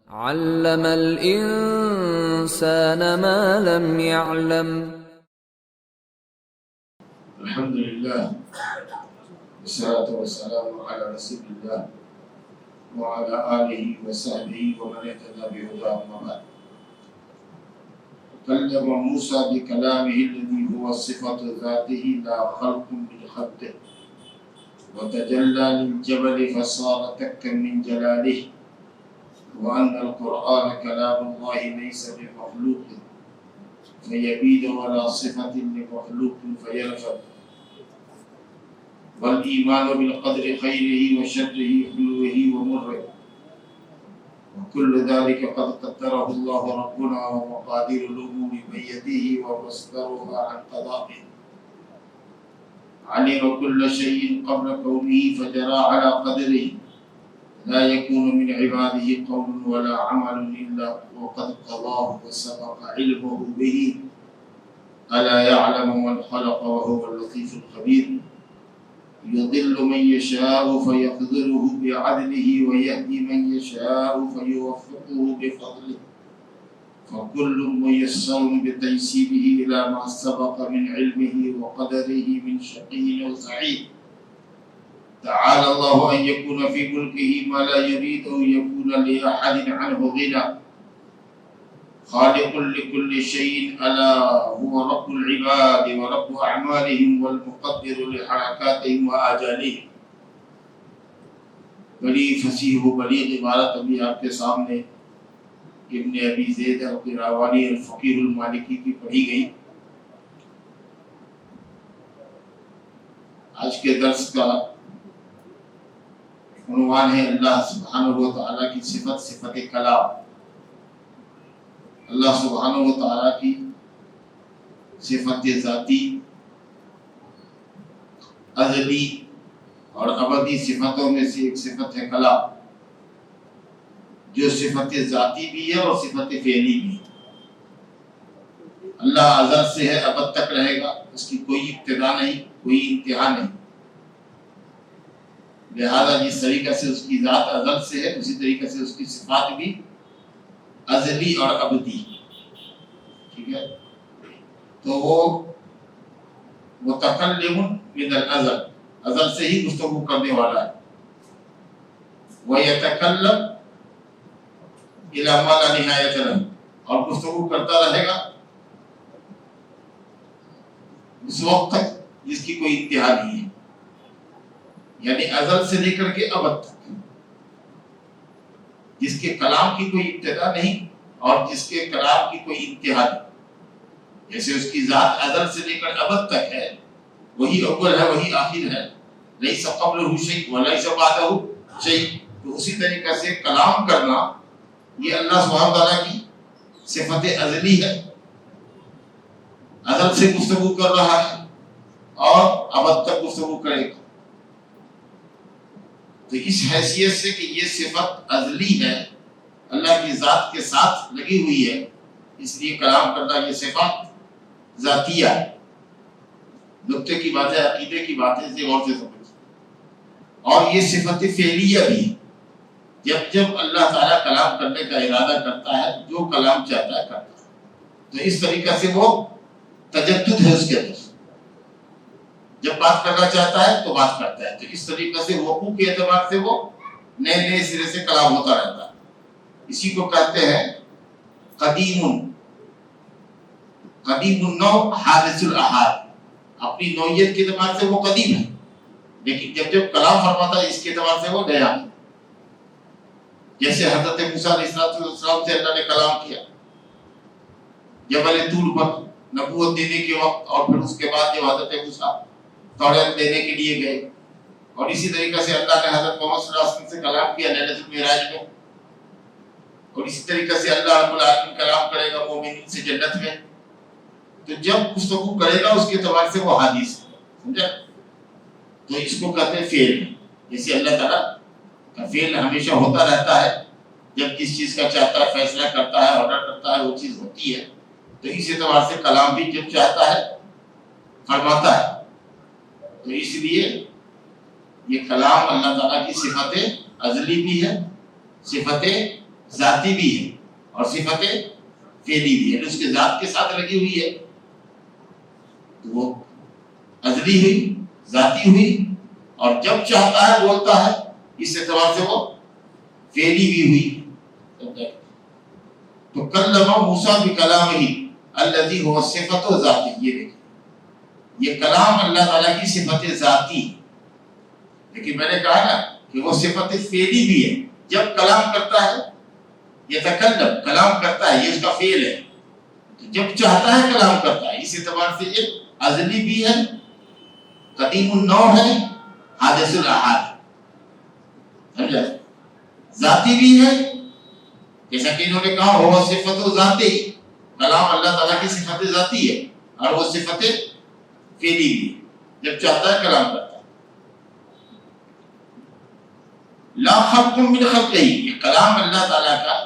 علم الإنسان ما لم يعلم. الحمد لله والصلاة والسلام على رسول الله وعلى آله وصحبه ومن اهتدى بهداه أما بعد. كلم موسى بكلامه الذي هو صفة ذاته لا خلق من خلقه وتجلى للجبل فصار دكا من جلاله وأن القرآن كلام الله ليس بمخلوق فيبيد ولا صفة لمخلوق فينفد والإيمان بالقدر خيره وشره حلوه ومره وكل ذلك قد قدره الله ربنا ومقادير الأمور بيده ومصدرها عن قضائه علم كل شيء قبل كونه فجرى على قدره لا يكون من عباده قول ولا عمل إلا وقد قضاه وسبق علمه به ألا يعلم من خلق وهو اللطيف الخبير يضل من يشاء فيقدره بعدله ويهدي من يشاء فيوفقه بفضله فكل ميسر بتيسيره إلى ما سبق من علمه وقدره من شقي أو سعيد تعالى الله أن يكون في ملكه ما لا يريد أن يكون لأحد عنه غنى خالق لكل شيء ألا هو رب العباد ورب أعمالهم والمقدر لحركاتهم وآجالهم. بڑی فصیح و بلیغ عبارت ابھی آپ کے سامنے ابن ابی زید القیروانی الفقیر المالکی کی پڑھی گئی. آج کے درس کا عنوان ہے اللہ سبحانہ و تعالیٰ کی صفت کلام. اللہ سبحانہ و تعالیٰ کی صفت ذاتی ازلی اور ابدی صفتوں میں سے ایک صفت ہے کلام، جو صفت ذاتی بھی ہے اور صفت فعلی بھی ہے. اللہ ازل سے ہے، ابد تک رہے گا، اس کی کوئی ابتدا نہیں، کوئی انتہا نہیں. لہذا جس طریقہ سے اس کی ذات ازل سے ہے اسی طریقہ سے اس کی صفات بھی ازلی اور ابدی. ٹھیک ہے، تو وہ متکلم من الازل، ازل سے ہی گفتگو کرنے والا ہے. وَيَتَكَلَّمْ إِلَى مَا لَا نِهَایَةَ لَهُ، اور گفتگو کرتا رہے گا اس وقت تک جس کی کوئی انتہا نہیں ہے، یعنی ازل سے لے کر کے ابد تک، جس کے کلام کی کوئی ابتدا نہیں اور جس کے کلام کی کوئی انتہا نہیں. جیسے اس کی ذات ازل سے لے کر ابد تک ہے، وہی اول ہے وہی آخر ہے، لیس قبلہ شیء ولیس بعدہ شیء. تو اسی طریقہ سے کلام کرنا یہ اللہ سبحانہ تعالیٰ کی صفت ازلی ہے، ازل سے گفتگو کر رہا ہے اور ابد تک گفتگو کرے گا. تو اس حیثیت سے کہ یہ صفت ازلی ہے، اللہ کی ذات کے ساتھ لگی ہوئی ہے، اس لیے کلام کرنا یہ صفت ذاتیہ ہے. نقطے کی باتیں، عقیدے کی باتیں سے غور سے سمجھ. اور یہ صفت فعلیہ بھی ہے، جب جب اللہ تعالیٰ کلام کرنے کا ارادہ کرتا ہے، جو کلام چاہتا ہے کرتا ہے. تو اس طریقہ سے وہ تجدد ہے اس کے اندر، جب بات کرنا چاہتا ہے تو بات کرتا ہے. تو اس طریقہ سے وقوع کے اعتبار سے وہ نئے نئے سرے سے کلام ہوتا رہتا ہے. اسی کو کہتے ہیں قدیم النوع حادث الاحاد. اپنی نوعیت کے اعتبار سے وہ قدیم ہے، لیکن جب جب کلام فرماتا ہے اس کے اعتبار سے وہ نیا ہے. جیسے حضرت موسیٰ علیہ السلام سے اللہ نے کلام کیا جبل طور پر نبوت دینے کے وقت، اور پھر اس کے بعد جب حضرت موسیٰ توریت لینے کے لیے گئے. اور اسی طریقہ سے اللہ نے حضرت محمد صلی اللہ علیہ وسلم سے کلام کیا لیلۃ المعراج میں. اور اسی طریقہ سے اللہ رب العالمین کلام کرے گا مومنین سے جنت میں. تو جب گفتگو کرے گا اس کے اعتبار سے وہ حدیث ہے، سمجھا؟ تو اس کو کہتے ہیں فعل. جیسے اللہ تعالیٰ کا فعل ہمیشہ ہوتا رہتا ہے، جب جس چیز کا چاہتا ہے فیصلہ کرتا ہے، آرڈر کرتا ہے، وہ چیز ہوتی ہے. تو اس اعتبار سے کلام بھی جب چاہتا ہے فرماتا ہے. تو اس لیے یہ کلام اللہ تعالیٰ کی صفت ازلی بھی ہے، صفت ذاتی بھی ہے اور صفت فعلی بھی ہے، اس کے ذات کے ساتھ لگی ہوئی ہے تو وہ ازلی ہوئی، ذاتی ہوئی، اور جب چاہتا ہے بولتا ہے اس اعتبار سے وہ فعلی بھی ہوئی۔ تو کلم موسیٰ بکلامہ الذی هو صفت ذاتی، یہ دیکھیں یہ کلام اللہ تعالیٰ کی صفت ذاتی، لیکن میں نے کہا نا کہ وہ صفت فعلی بھی ہے، جب کلام کرتا ہے یتکلم، کلام کرتا ہے، یہ اس کا فعل ہے، تو جب چاہتا ہے کلام کرتا ہے، اس اعتبار سے یہ ازلی بھی ہے، قدیم النوع ہے، حادث الاحاد، سمجھا، ذاتی بھی ہے، جیسا کہ انہوں نے کہا وہ صفت ذاتی، کلام اللہ تعالیٰ کی صفت ذاتی ہے اور وہ صفت فعلی بھی ہے، جب چاہتا ہے کلام کرتا ہے۔ لا خلق من خلقہ، یہ کلام اللہ تعالیٰ کا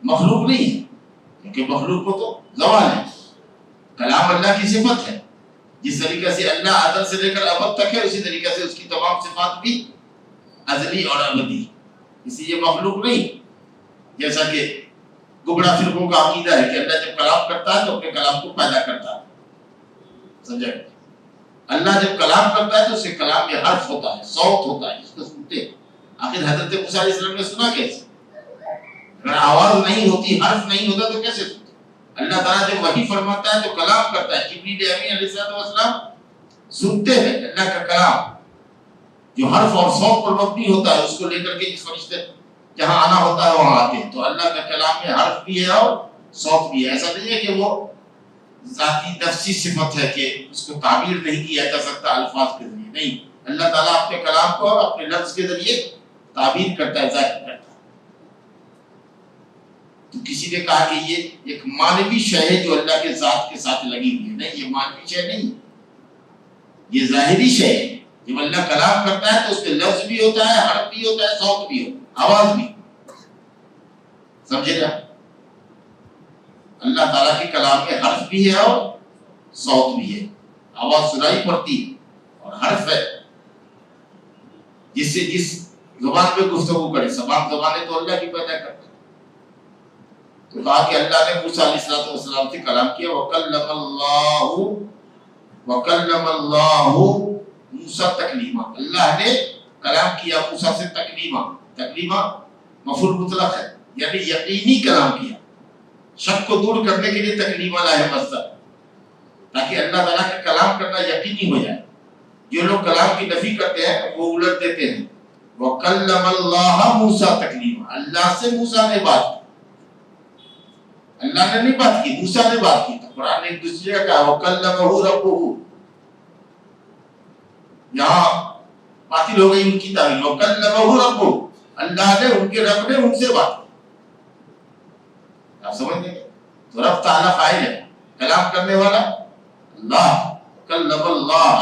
مخلوق نہیں ہے، کیونکہ مخلوق کو تو زوال ہے، کلام اللہ کی صفت ہے، جس طریقے سے اللہ ازل سے لے کر ابد تک ہے اسی طریقے سے اس کی تمام صفات بھی ازلی اور ابدی، اس لیے یہ مخلوق نہیں، جیسا کہ گمراہ فرقوں کا عقیدہ ہے کہ اللہ جب کلام کرتا ہے تو اپنے کلام کو پیدا کرتا ہے، سمجھا؟ اللہ جب کلام کرتا ہے تو اس کے کلام میں حرف ہوتا ہے، صوت ہوتا ہے جس کو سنتے ہیں۔ آخر حضرت موسیٰ علیہ السلام نے سنا کیسے؟ اگر آواز نہیں ہوتی، حرف نہیں ہوتا تو کیسے سنتے؟ اللہ تعالیٰ جب وحی فرماتا ہے تو کلام کرتا ہے، جبریل امین علیہ السلام سنتے ہیں اللہ کا کلام جو حرف اور صوت پر مبنی ہوتا ہے، اس کو لے کر کے اس فرشتے جہاں آنا ہوتا ہے وہاں آتے ہیں، تو اللہ کا کلام میں حرف بھی ہے اور صوت بھی ہے، ایسا نہیں ہے کہ وہ ذاتی نفسی صفت ہے کہ اس کو تعبیر نہیں کیا جا سکتا الفاظ کے ذریعے، نہیں، اللہ تعالیٰ اپنے کلام کو اپنے لفظ کے ذریعے تعبیر کرتا ہے، ظاہر کرتا ہے۔ تو کسی نے کہا کہ یہ ایک معنوی شے ہے جو اللہ کے ذات کے ساتھ لگی ہوئی ہے، نہیں، یہ معنوی شے نہیں، یہ ظاہری شے ہے، جب اللہ کلام کرتا ہے تو اس میں لفظ بھی ہوتا ہے، حرف بھی ہوتا ہے، صوت بھی ہوتا ہے، آواز بھی، سمجھے گا؟ اللہ تعالیٰ کے کلام میں حرف بھی ہے اور صوت بھی ہے، آواز سنائی پڑتی ہے اور حرف ہے، جس سے جس زبان میں گفتگو کرے، زبانیں تو اللہ کی پیدا کرتا ہے۔ تو کہا کہ اللہ نے موسیٰ علیہ السلام سے کلام کیا، وَكَلَّمَ اللَّهُ موسیٰ تکلیما، اللہ نے کلام کیا موسیٰ سے تکلیما مفعول مطلق ہے، یعنی یقینی کلام کیا، شک کو دور کرنے کے لیے تکلیما لا ہے مصدر، تاکہ اللہ تعالیٰ کا کلام کرنا یقینی ہو جائے۔ جو لوگ کلام کی نفی کرتے ہیں وہ الٹ دیتے ہیں، وَكَلَّمَ اللَّهَ موسیٰ تکلیما، اللہ سے موسیٰ نے بات کی، اللہ نے نہیں بات کی، موسیٰ نے بات کی۔ تو قرآن نے ایک دوسرے کا کہا وَكَلَّمَهُ رَبُّهُ، یہاں باطل ہو گئی ان کی تعبیر، وَكَلَّمَهُ رَبُّهُ، اللہ نے، ان کے رب نے ان سے بات کی۔ آپ سمجھ گئے؟ تو رب تعالیٰ فاعل ہے، کلام کرنے والا اللہ، وَكَلَّمَ اللَّهَ،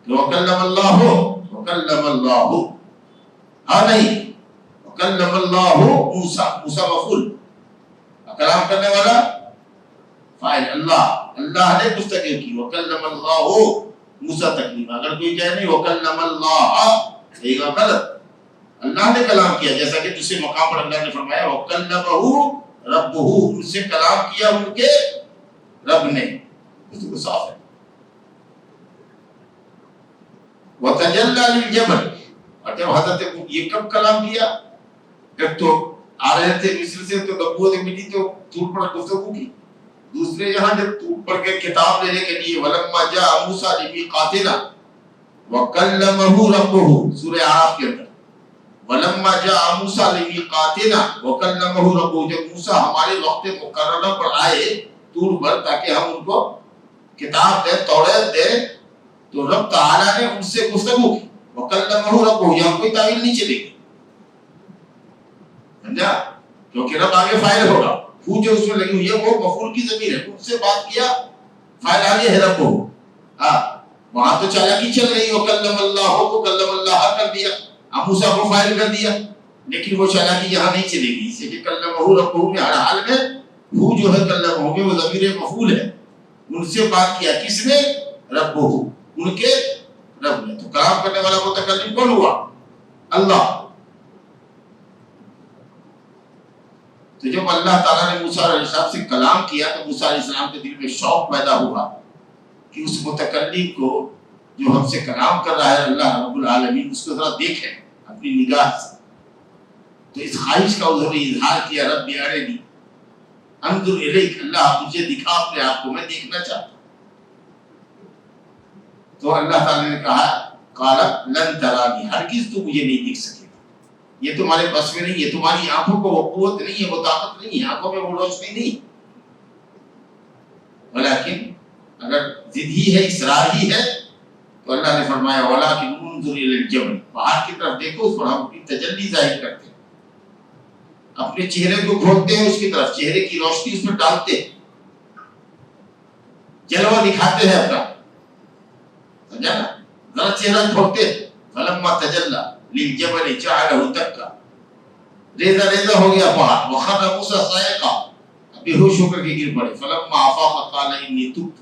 وَكَلَّمَ اللَّهُ، وَكَلَّمَ اللَّهُ، ہاں نہیں، وَكَلَّمَ اللَّهُ موسیٰ مفعول، کلام کرنے والا فاعل اللہ، اللہ نے گفتگو کی، وَكَلَّمَ اللَّهُ موسیٰ تکلیما۔ اگر کوئی کہے نہیں وَكَلَّمَ اللَّهَ، یہ گا غلط، اللہ نے کلام کیا، جیسا کہ دوسرے مقام پر اللہ نے فرمایا وَكَلَّمَهُ رَبُّهُ، ان سے کلام کیا ان کے رب نے، اس کو صاف ہے۔ وَتَجَلَّى لِلْجَبَلِ، اور جب حضرت یہ کب کلام کیا؟ ایک تو آ رہے تھے مصر سے تو نبوت ملی تو طور پر گفتگو کی، دوسرے یہاں جب طور پر کے کتاب لینے کے لیے وَلَمَّا جَاءَ مُوسَىٰ لِمِيقَاتِنَا وَكَلَّمَهُ رَبُّهُ، سورہ اعراف کے اندر وَلَمَّا جَاءَ مُوسَىٰ لِمِيقَاتِنَا وَكَلَّمَهُ رَبُّهُ، جب موسیٰ ہمارے وقت مقررہ پر آئے طور پر تاکہ ہم ان کو کتاب دیں، توریت دیں، تو رب تعالیٰ نے ان سے گفتگو کی، وَكَلَّمَهُ رَبُّهُ، یہاں کوئی تعویل نہیں چلے گی، سمجھا؟ کیونکہ رب آگے فاعل ہوگا، ہو جو اس میں لگی ہوئی ہے وہ مفعول کی ضمیر ہے، ان سے بات کیا، فاعل آگے ہے رب ہو، ہاں وہاں تو چالاکی چل رہی، وَكَلَّمَ اللَّهُ کو کلم اللہ کر دیا، اب موسیٰ کو فاعل کر دیا، لیکن وہ چالاکی یہاں نہیں چلے گی، اس سے کہ کلمہ ربہ میں ہر حال میں ہو جو ہے کلمہ میں وہ ضمیر مفعول ہے، ان سے بات کیا کس نے؟ ربہ، ان کے رب نے۔ تو کلام کرنے والا متکلم کون ہوا؟ اللہ۔ تو جب اللہ تعالیٰ نے موسیٰ علیہ السلام سے کلام کیا تو موسیٰ علیہ السلام کے دل میں شوق پیدا ہوا کہ اس متکلم کو جو ہم سے کلام کر رہا ہے اللہ رب العالمین، اس کو ذرا دیکھیں اپنی نگاہ سے. تو اس خواہش کا انہوں نے اظہار کیا، رب ارنی انظر الیک، اللہ مجھے دکھا اپنے آپ کو، میں دیکھنا چاہتا ہوں. تو اللہ تعالیٰ نے کہا قال لن ترانی، ہرگز تو مجھے نہیں دیکھ سکے گا، یہ تمہارے بس میں نہیں، یہ تمہاری آنکھوں کو وہ قوت نہیں ہے، وہ طاقت نہیں ہے، آنکھوں میں وہ روشنی نہیں. ولیکن اگر ضد ہی ہے، اصرار ہی ہے، تو اللہ نے فرمایا ولکن انظر الی الجبل، پہاڑ کی طرف دیکھو، اس پر ہم اپنی تجلی ظاہر کرتے ہیں، اپنے چہرے کو کھولتے ہیں اس کی طرف، چہرے کی روشنی اس پر ڈالتے ہیں، جلوہ دکھاتے ہیں اپنا، سمجھا نا، ذرا چہرہ کھولتے ہیں. فلما تجلی للجبل جعلہ دکا، ریزہ ریزہ ہو گیا پہاڑ. وخر موسیٰ صاعقا، بے ہوش ہو کر کے گر پڑے. فلما افاق قال انی تبت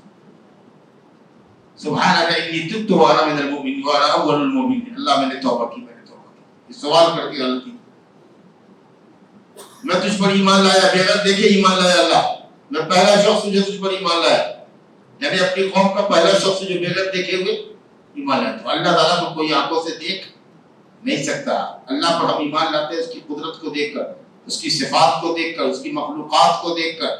سبحانک انی تبت وانا من المؤمنین وانا اول المؤمنین، اللہ میں نے توبہ کی، میں نے توبہ کی. یہ سوال کر کے غلطی، میں تجھ پر ایمان لایا بغیر دیکھے ایمان لایا اللہ، میں پہلا شخص جو تجھ پر ایمان لایا، یعنی اپنی قوم کا پہلا شخص جو بغیر دیکھے ہوئے ایمان لایا. تو اللہ تعالیٰ کو کوئی آنکھوں سے دیکھ نہیں سکتا. اللہ پر ہم ایمان لاتے ہیں اس کی قدرت کو دیکھ کر، اس کی صفات کو دیکھ کر، اس کی مخلوقات کو دیکھ کر.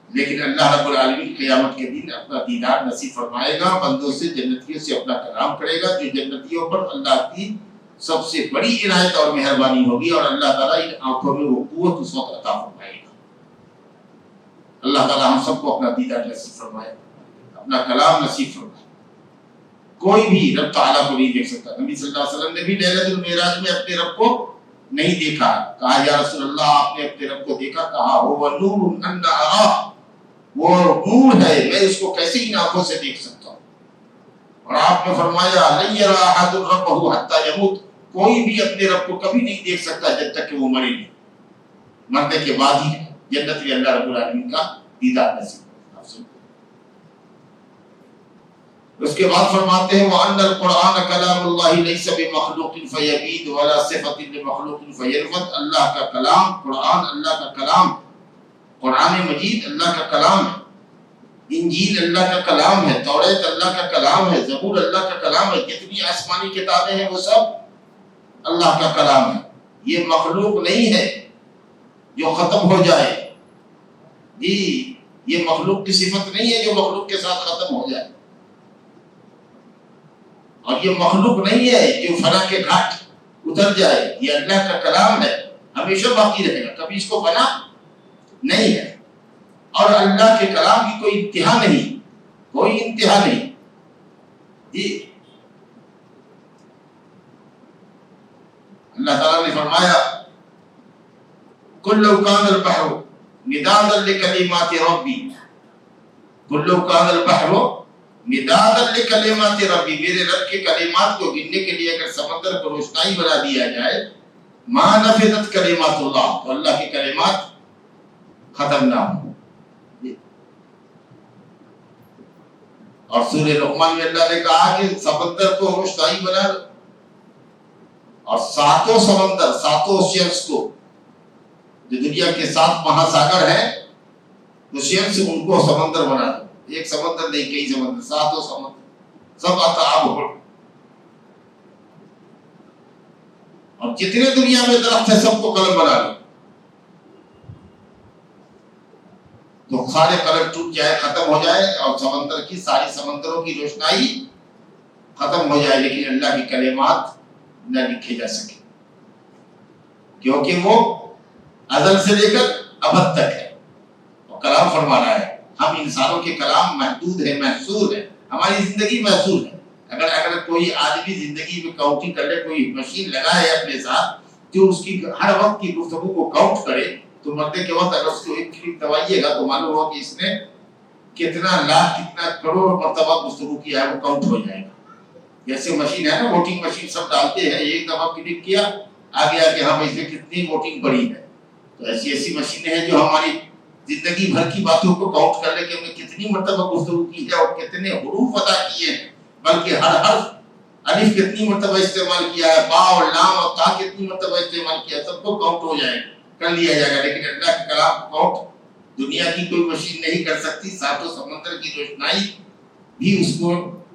لیکن اللہ رب العالمین قیامت کے دن اپنا دیدار نصیب فرمائے گا، بندوں سے، جنتیوں سے اپنا کلام کرے گا، جو جنتیوں پر اللہ کی سب سے بڑی عنایت اور مہربانی ہوگی، اور اللہ تعالیٰ ان آنکھوں میں وہ قوت اس وقت عطا فرمائے گا. اللہ تعالیٰ ہم سب کو اپنا دیدار نصیب فرمائے، اپنا کلام نصیب فرمائے. کوئی بھی رب تعالیٰ کو نہیں دیکھ سکتا. نبی صلی اللہ علیہ وسلم نے بھی لیلۃ المعراج میں اپنے رب کو نہیں دیکھا. کہا یا رسول اللہ آپ نے اپنے رب کو دیکھا؟ کہا هو نور ان اراه، وہ نور ہے، میں اس کو کیسے ان آنکھوں سے دیکھ سکتا ہوں. اور آپ نے فرمایا لن يرى احد ربه حتى يموت، کوئی بھی اپنے رب کو کبھی نہیں دیکھ سکتا جب تک کہ وہ مرے نہیں. مرنے کے بعد ہی جنت میں اللہ رب العالمین کا دیدار نصیب. اس کے بعد فرماتے ہیں وَأَنَّ الْقُرْآنَ كَلَامُ اللَّهِ لَيْسَ بِمَخْلُوقٍ فَيَبِيدُ وَلَا صِفَةٍ لِمَخْلُوقٍ فَيَنْفَدُ. اللہ کا کلام، قرآن اللہ کا کلام، قرآن مجید اللہ کا کلام ہے، انجیل اللہ کا کلام ہے، توریت اللہ کا کلام ہے، زبور اللہ کا کلام ہے، جتنی آسمانی کتابیں ہیں وہ سب اللہ کا کلام ہے. یہ مخلوق نہیں ہے جو ختم ہو جائے، جی یہ مخلوق کی صفت نہیں ہے جو مخلوق کے ساتھ ختم ہو جائے، اور یہ مخلوق نہیں ہے جو فنا کے گھاٹ اتر جائے. یہ اللہ کا کلام ہے، ہمیشہ باقی رہے گا، کبھی اس کو فنا نہیں ہے. اور اللہ کے کلام کی کوئی انتہا نہیں، کوئی انتہا نہیں. جی اللہ تعالیٰ نے فرمایا قُلْ لَوْ كَانَ الْبَحْرُ مِدَادًا لِكَلِمَاتِ رَبِّي، قُلْ لَوْ كَانَ الْبَحْرُ مِدَادًا لِكَلِمَاتِ رَبِّي، میرے رب کے کلمات کو گننے کے لیے اگر سمندر کو روشنائی بنا دیا جائے، مَا نَفِدَتْ كَلِمَاتُ اللَّهِ، تو اللہ کی کلمات ختم نہ ہو. اور سورہ لقمان میں اللہ نے کہا کہ سمندر کو روشنائی بنا دو، اور ساتوں سمندر، ساتوں اوشینز کو، جو دنیا کے 7 مہاساگر ہیں، اوشینز ان کو سمندر بنا دو. ایک سمندر نہیں، کئی سمندر، 7 سمندر، سب آب ہو. اور جتنے دنیا میں درخت ہے سب کو قلم بنا لو، تو سارے قلم ٹوٹ جائے، ختم ہو جائے، اور سمندر کی ساری سمندروں کی روشنائی ختم ہو جائے، لیکن اللہ کی کلمات نہ لکھے جا سکے، کیونکہ وہ ازل سے لے کر ابد تک ہے. اور کلام فرما رہا ہے. ہم انسانوں کے کلام محدود ہے، محصور ہے، ہماری زندگی محصور ہے. اگر کوئی آدمی زندگی میں کاؤنٹنگ کر لے، کوئی مشین لگائے اپنے ساتھ جو اس کی ہر وقت کی گفتگو کو کاؤنٹ کرے، تو مرنے کے وقت اگر اس کو ایک کلک دبائیے گا تو معلوم ہو کہ اس نے کتنا لاکھ کتنا کروڑ مرتبہ گفتگو کیا ہے، وہ کاؤنٹ ہو جائے گا. جیسے مشین ہے نا، ووٹنگ مشین سب ڈالتے ہیں، ایک دفعہ کلک کیا آگے آ کے ہم اس میں کتنی ووٹنگ پڑی ہے. تو ایسی ایسی مشینیں ہیں جو ہماری زندگی بھر کی باتوں کو کاؤنٹ کر لے کہ ہم نے کتنی مرتبہ گفتگو کی ہے اور کتنے حروف ادا کیے ہیں، بلکہ ہر حرف، الف کتنی مرتبہ استعمال کیا ہے، با اور لام اور تا کتنی مرتبہ استعمال کیا ہے، سب کو کاؤنٹ ہو جائے گا. کر لیا جائے گا، لیکن اللہ کے کلام کو کاؤنٹ دنیا کی کوئی مشین نہیں کر سکتی. ساتوں سمندر کی روشنائی بھی اس کو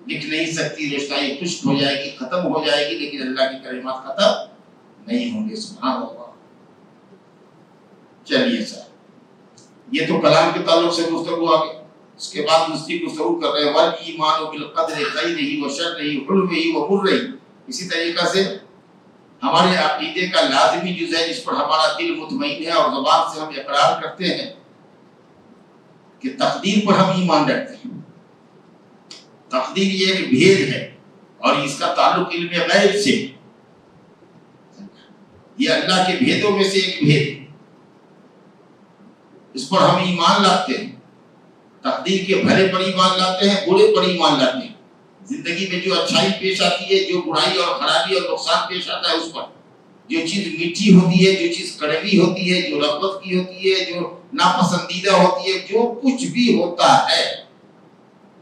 لکھ نہیں سکتی. روشنائی خشک ہو جائے گی، ختم ہو جائے گی، لیکن اللہ کے کلمات ختم نہیں ہوں گے. سبحان اللہ. چلیے سر، یہ تو کلام کے تعلق سے گفتگو آگے. اس کے بعد دوسری گفتگو کر رہے ہیں والایمان بالقدر خیرہ وشرہ حلوہ ومرہ. اسی طریقہ سے ہمارے عقیدے کا لازمی جز ہے جس پر ہمارا دل مطمئن ہے اور زبان سے ہم اقرار کرتے ہیں کہ تقدیر پر ہم ایمان رکھتے ہیں. تقدیر یہ ایک بھید ہے اور اس کا تعلق علم غیب سے. یہ اللہ کے بھیدوں میں سے ایک بھید، اس پر ہم ایمان لاتے ہیں. تقدیر کے بھلے پر ایمان لاتے ہیں، برے پر ایمان لاتے ہیں. زندگی میں جو اچھائی پیش آتی ہے، جو برائی اور خرابی اور نقصان پیش آتا ہے، اس پر جو چیز میٹھی ہوتی ہے، جو چیز کڑوی ہوتی ہے، جو رغبت کی ہوتی ہے، جو ناپسندیدہ ہوتی ہے، جو کچھ بھی ہوتا ہے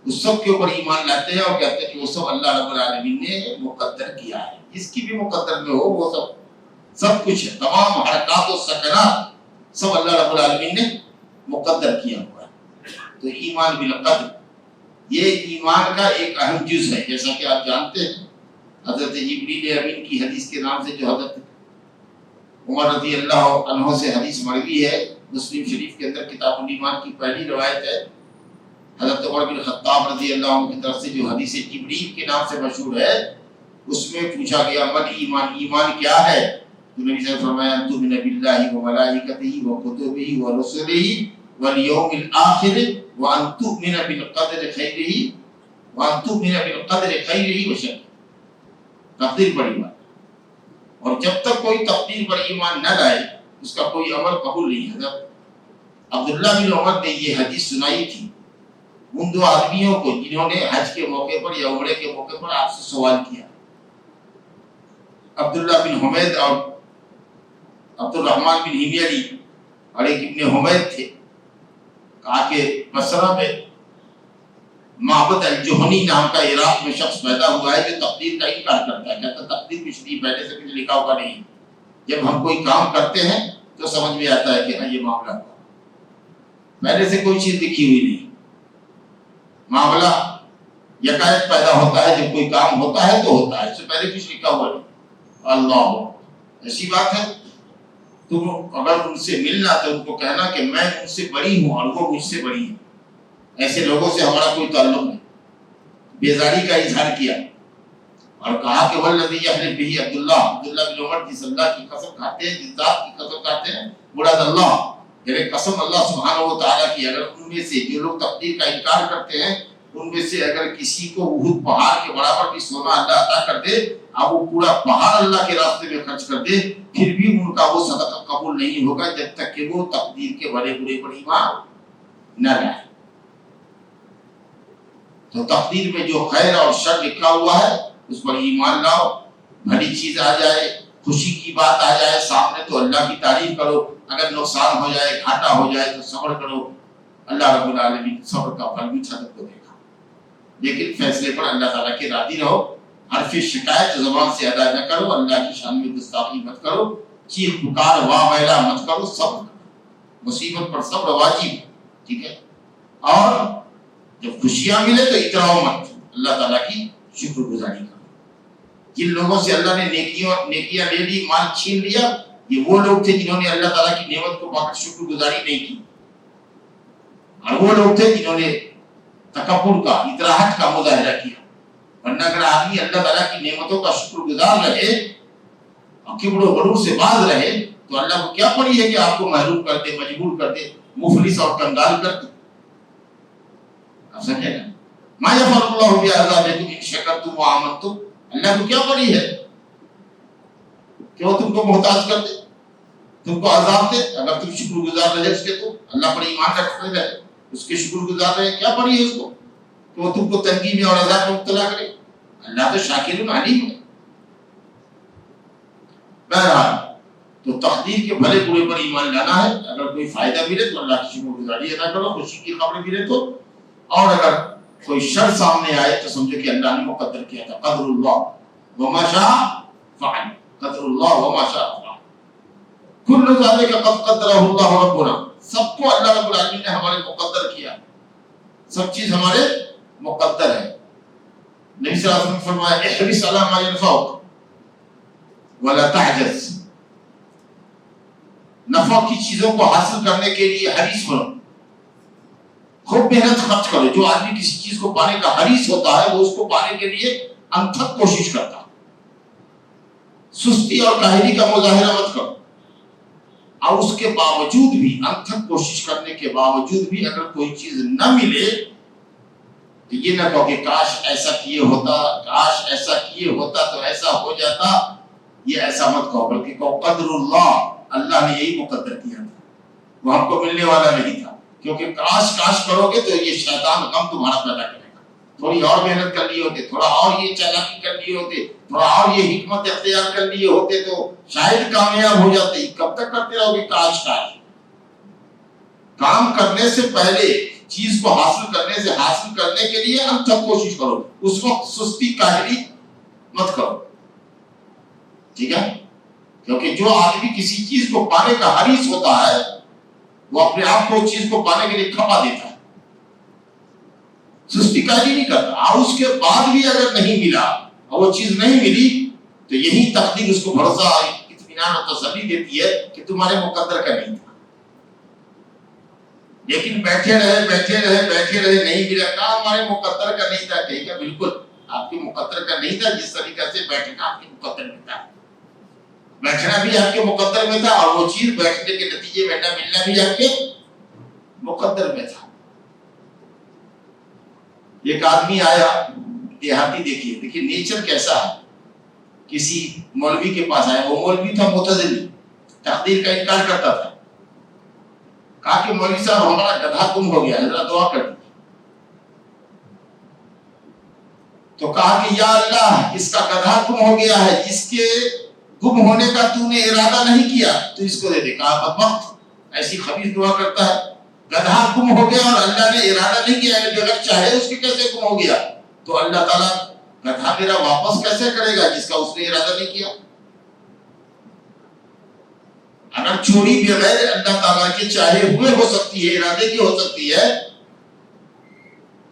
اس سب کے اوپر ایمان لاتے ہیں اور کہتے ہیں کہ وہ سب اللہ رب العالمین نے مقدر کیا ہے. جس کی بھی مقدر میں ہو وہ سب کچھ ہے. تمام حرکات و سکنات سب اللہ رب العالمین نے مقدر کیا ہوا ہے. تو ایمان بالقدر یہ ایمان کا ایک اہم جز ہے. جیسا کہ آپ جانتے ہیں حضرت جبریل امین کی حدیث کے نام سے جو حضرت عمر رضی اللہ عنہ سے حدیث مروی ہے، مسلم شریف کے اندر کتاب الایمان کی پہلی روایت ہے. حضرت عمر بن خطاب رضی اللہ عنہ کی طرف سے جو حدیث جبریل کے نام سے مشہور ہے، اس میں پوچھا گیا من ایمان، ایمان کیا ہے؟ تو نبی صلی اللہ علیہ وسلم فرمایا ان تؤمن باللہ وملائکتہ وکتبہ ورسلہ والیوم الآخر وان تؤمن بالقدر خیرہ وشرہ. تقدیر پر ایمان، اور جب تک کوئی تقدیر پر ایمان نہ لائے اس کا کوئی عمل قبول نہیں. حضرت عبداللہ بن عمر نے یہ حدیث سنائی تھی ان دو آدمیوں کو جنہوں نے حج کے موقع پر یا عمرے کے موقع پر آپ سے سوال کیا. عبداللہ بن حمید اور عبد الرحمن بن ہمیری، اور ایک ابن حمید تھے. کہا کہ بصرہ میں معبد الجہنی نام کا عراق میں شخص پیدا ہوا ہے جو تقدیر کا انکار کرتا ہے. کہتا تقدیر کچھ نہیں، پہلے سے کچھ لکھا ہوا نہیں. جب ہم کوئی کام کرتے ہیں تو سمجھ میں آتا ہے کہ ہاں یہ معاملہ ہوا، پہلے سے کوئی چیز لکھی ہوئی نہیں. معاملہ یکایک پیدا ہوتا ہے، جب کوئی کام ہوتا ہے تو ہوتا ہے، اس سے پہلے کچھ لکھا ہوا نہیں. اللہ ایسی بات ہے. تم اگر ان سے ملنا تو ان کو کہنا کہ میں ان سے بڑی ہوں اور وہ مجھ سے بڑی ہیں. ایسے لوگوں سے ہمارا کوئی تعلق نہیں. بیزاری کا اظہار کیا اور کہا کہ والذی یحلف بہ عبداللہ بن عمر جس اللہ کی قسم کھاتے ہیں، جس ذات کی قسم کھاتے ہیں، مراد اللہ، یعنی قسم اللہ سبحانہ و تعالیٰ کی. اگر ان میں سے جو لوگ تقدیر کا انکار کرتے ہیں ان میں سے اگر کسی کو احد پہاڑ کے برابر بھی سونا اللہ عطا کر دے، اب وہ پورا پہاڑ اللہ کے راستے میں خرچ کر دے، پھر بھی ان کا وہ صدقہ قبول نہیں ہوگا جب تک کہ وہ تقدیر کے بڑے برے پر ایمان نہ لائے. تو تقدیر میں جو خیر اور شر لکھا ہوا ہے اس پر ایمان لاؤ. بھلی چیز آ جائے، خوشی کی بات آ جائے سامنے تو اللہ کی تعریف کرو. اگر نقصان ہو جائے، گھاٹا ہو جائے تو صبر کرو. اللہ رب العالمین صبر کا پھل بھی چھتر کو دے گا. لیکن فیصلے پر اللہ تعالیٰ کے راضی رہو. حرف شکایت زبان سے ادا نہ کرو، اللہ کی شان میں گستاخی مت کرو، چیخ پکار واہ ویلا مت کرو، صبر کرو. مصیبت پر صبر واجب ہے، ٹھیک ہے. اور جب خوشیاں ملے تو اتراؤ مت، اللہ تعالیٰ کی شکر گزاری کرو. جن لوگوں سے اللہ نے نیکیاں لے لی، مال چھین لیا، یہ وہ لوگ تھے جنہوں نے اللہ تعالیٰ کی نعمت کو پا کر شکر گزاری نہیں کی، اور وہ لوگ تھے جنہوں نے تکبر کا، اطراحت کا مظاہرہ کیا. ورنہ اگر آدمی اللہ تعالیٰ کی نعمتوں کا شکر گزار رہے اور کبر و غرور سے باز رہے تو اللہ کو کیا پڑی ہے کہ آپ کو محروم کر دے، مجبور کر دے، مفلس اور کنگال کر دے. آپ سمجھے نا؟ ما یفعل اللہ بعذابکم ان شکرتم وآمنتم. اللہ کو کیا پڑی ہے کہ وہ تم کو محتاج کر دے، تم کو عذاب دے اگر تم شکر گزار رہے اس کے. تو اللہ پر ایمان رکھتے رہے، اس کے شکر گزار رہے، کیا پڑی ہے اس کو کہ وہ تم کو تنگی میں اور عذاب میں مبتلا کرے. اللہ تو شاکر علیم ہے. بہرحال تو تقدیر کے بھلے برے پر ایمان لانا ہے. اگر کوئی فائدہ ملے تو اللہ کی شکر گزاری ادا کرو، خوشی کی خبر ملے تو. اور اگر کوئی شر سامنے آئے تو سمجھو کہ اللہ نے مقدر کیا تھا. قدر اللہ وما شاء فعل، قدر اللہ وما شاء فعل. کل ذالک قد قدرہ اللہ ربنا، سب کو اللہ رب العالمین نے ہمارے مقدر کیا، سب چیز ہمارے مقدر ہے۔ نبی صلی اللہ علیہ وسلم نے فرمایا احرص علی ما ينفعک ولا تعجز، نفع کی چیزوں کو حاصل کرنے کے لیے حریص بنو، خوب محنت خرچ کرو۔ جو آدمی کسی چیز کو پانے کا حریص ہوتا ہے وہ اس کو پانے کے لیے انتھک کوشش کرتا ہے۔ سستی اور کاہلی کا مظاہرہ مت کرو، اور اس کے باوجود بھی، انتھک کوشش کرنے کے باوجود بھی اگر کوئی چیز نہ ملے تو یہ نہ کہو کہ کاش ایسا کیے ہوتا، کاش ایسا کیے ہوتا تو ایسا ہو جاتا، یہ ایسا مت کہو، بلکہ کہو قدر اللہ، اللہ نے یہی مقدر کیا تھا، وہ ہم کو ملنے والا نہیں تھا۔ کیونکہ کاش کرو گے تو یہ شیطان غم تمہارا پیدا کرے گا۔ تھوڑی اور محنت کر لیے ہوتے، تھوڑا اور یہ چالاکی کر لیے ہوتے، تھوڑا اور یہ حکمت اختیار کر لیے ہوتے تو شاید کامیاب ہو جاتے۔ کب تک کرتے رہو گے کاش؟ کام کرنے سے پہلے، چیز کو حاصل کرنے سے، حاصل کرنے کے لیے انتھک کوشش کرو، اس وقت سستی کاہلی مت کرو، ٹھیک ہے؟ کیونکہ جو آدمی کسی چیز کو پانے کا حریص ہوتا ہے وہ اپنے آپ کو اس چیز کو پانے کے لیے کھپا دیتا ہے، سستی کاہلی نہیں کرتا۔ اور اس کے بعد بھی اگر نہیں ملا اور وہ چیز نہیں ملی تو یہی تقدیر اس کو بھروسہ، اطمینان اور تسلی دیتی ہے کہ تمہارے مقدر کا نہیں تھا۔ لیکن بیٹھے رہے نہیں ملا، کہا ہمارے مقدر کا نہیں تھا، کہیں گا بالکل آپ کے مقدر کا نہیں تھا، جس طریقے سے بیٹھنا آپ کے مقدر میں تھا، بیٹھنا بھی آپ کے مقدر میں تھا، اور وہ چیز بیٹھنے کے نتیجے میں نہ ملنا بھی آپ کے مقدر میں تھا۔ ایک آدمی آیا دیہاتی، دیکھیے نیچر کیسا ہے، کسی مولوی کے پاس آیا، وہ مولوی تھا معتزلی، تقدیر کا انکار کرتا تھا۔ کہا کہ مولوی صاحب ہمارا گدھا گم ہو گیا ہے، ذرا دعا کر دیجیے۔ تو کہا کہ یا اللہ، اس کا گدھا گم ہو گیا ہے، جس کے گم ہونے کا تو نے ارادہ نہیں کیا تو اس کو دے دے۔ کہا بدبخت، ایسی خبیث دعا کرتا ہے، گدھا گم ہو گیا اور اللہ نے ارادہ نہیں کیا، یعنی بغیر چاہے اس کے کیسے گم ہو گیا؟ تو اللہ تعالیٰ گدھا میرا واپس کیسے کرے گا جس کا اس نے ارادہ نہیں کیا؟ اگر چوری بغیر اللہ تعالیٰ کے چاہے ہوئے ہو سکتی ہے، ارادے کی ہو سکتی ہے،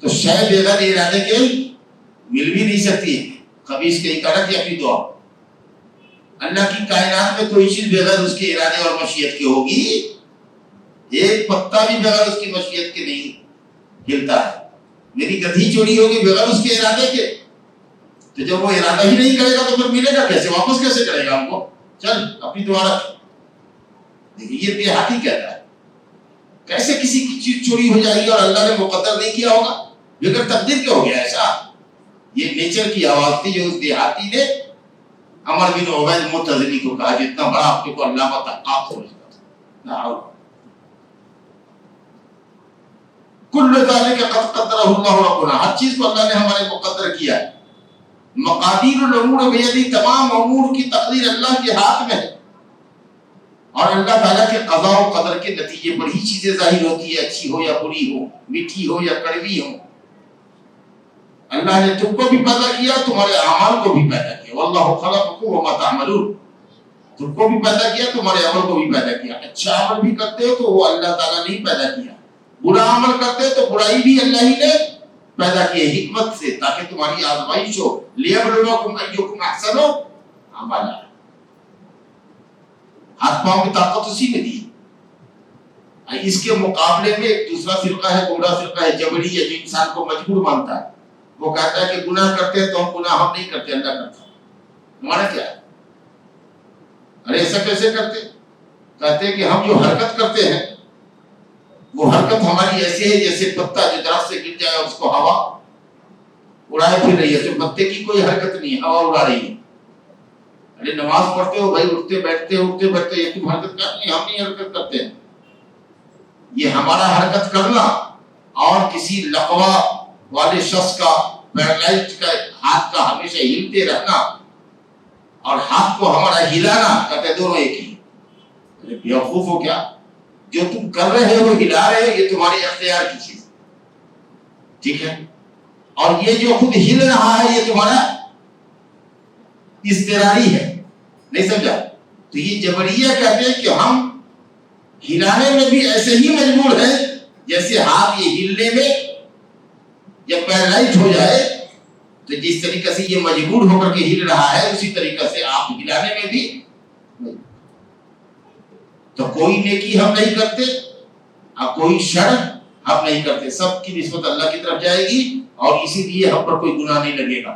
تو شاید بغیر ارادے کے مل بھی نہیں سکتی ہے۔ خبیث کہیں کرا کہ اپنی دعا، اللہ کی کائنات میں کوئی چیز بغیر اس کے ارادے اور مشیت کے ہوگی؟ ایک پتا بھی بغیر اس کی مشیت کے نہیں ہلتا ہے۔ میری گدھی چوری ہوگی بغیر اس کے ارادے کے، تو جب وہ ارادہ ہی نہیں کرے گا تو پھر ملے گا کیسے، واپس کیسے کرے گا ہم کو؟ چل اپنی دعا رکھ۔ دیکھیے یہ دیہاتی کہتا ہے، کیسے کسی کی چیز چوری ہو جائے گی اور اللہ نے مقدر نہیں کیا ہوگا؟ بغیر تقدیر کے ہو گیا ایسا؟ یہ نیچر کی آواز تھی جو اس دیہاتی نے عمر بن عبید معتزلی کو کہا، جتنا بڑا اپنے کو علامہ طحاق سمجھتا تھا۔ کل ذالک قد قدرہ اللہ ربنا، ہر چیز کو اللہ نے ہمارے مقدر کیا ہے۔ مقادیر الامور بیدی، تمام امور کی تقدیر اللہ کے ہاتھ میں ہے، اور اللہ تعالیٰ کے قضاء و قدر کے نتیجے پر ہی چیزیں ظاہر ہوتی ہے، اچھی ہو یا بری ہو، میٹھی ہو یا کڑوی ہو۔ اللہ نے تم کو بھی پیدا کیا، تمہارے اعمال کو بھی پیدا کیا، واللہ خلقکم وما تعملون، تم کو بھی پیدا کیا، تمہارے عمل کو بھی پیدا کیا۔ اچھا عمل بھی کرتے ہو تو وہ اللہ تعالیٰ نے ہی پیدا کیا، برا عمل کرتے ہو تو برائی بھی اللہ ہی نے پیدا کی ہے حکمت سے، تاکہ تمہاری آزمائش ہو، لیبلوکم ایکم احسن عملا۔ ہاتھ پاؤں کی طاقت اسی نے دی۔ اس کے مقابلے میں ایک دوسرا فرقہ ہے، گمراہ فرقہ ہے جبریہ، جو انسان کو مجبور مانتا ہے۔ وہ کہتا ہے کہ گناہ کرتے ہیں تو ہم گناہ ہم نہیں کرتے، اللہ کرتا ہے۔ ہمارا کیا ہے؟ ارے ایسا کیسے کرتے؟ کہتے ہیں کہ ہم جو حرکت کرتے ہیں وہ حرکت ہماری ایسی ہے جیسے پتا جو درخت سے گر جائے اس کو ہوا اڑائے پھر رہی ہے، تو پتے کی کوئی حرکت نہیں، ہوا اڑا رہی ہے۔ ارے نماز پڑھتے ہو بھائی، اٹھتے بیٹھتے یہ تم حرکت کرتے ہیں، ہم نہیں حرکت کرتے ہیں۔ یہ ہمارا حرکت کرنا اور کسی لقوا والے شخص کا پیرالائزڈ کا ہاتھ کا ہمیشہ ہلتے رہنا اور ہاتھ کو ہمارا ہلانا، کہتے دونوں ایک ہی۔ ارے بیوقوف ہو کیا؟ جو تم کر رہے ہو، ہلا رہے ہو، یہ تمہارے اختیار کی چیز، ٹھیک ہے؟ اور یہ جو خود ہل رہا ہے یہ تمہارا اضطراری ہے، نہیں سمجھا؟ تو یہ جبریہ کہتے ہیں کہ ہم ہلانے میں بھی ایسے ہی مجبور ہیں جیسے ہاتھ یہ ہلنے میں جب پیرالائز ہو جائے تو جس طریقے سے یہ مجبور ہو کر کے ہل رہا ہے اسی طریقے سے آپ ہلانے میں بھی. تو کوئی نیکی ہم نہیں کرتے اور کوئی شر ہم نہیں کرتے, سب کی نسبت اللہ کی طرف جائے گی اور اسی لیے ہم پر کوئی گناہ نہیں لگے گا.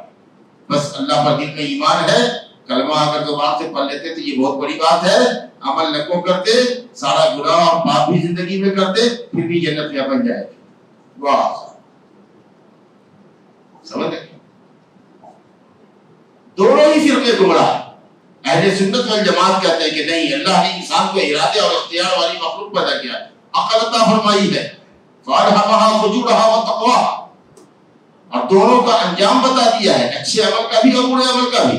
بس اللہ پر دل میں ایمان ہے, کلمہ اگر زبان سے پڑھ لیتے تو یہ بہت بڑی بات ہے, عمل نہ کرتے سارا گناہ اور پاپ بھی زندگی میں کرتے پھر بھی جنت میں بن جائے. واہ, سمجھ گئے؟ دونوں ہی فرقے گمراہ. اہل سنت والجماعت کہتے ہیں کہ نہیں, اللہ نے انسان کو ارادے اور اختیار والی مخلوق پیدا کیا, عقل عطا فرمائی ہے, فَأَلْهَمَهَا فُجُورَهَا وَتَقْوَاهَا, اور دونوں کا انجام بتا دیا ہے, اچھے عمل کا بھی اور برے عمل کا بھی,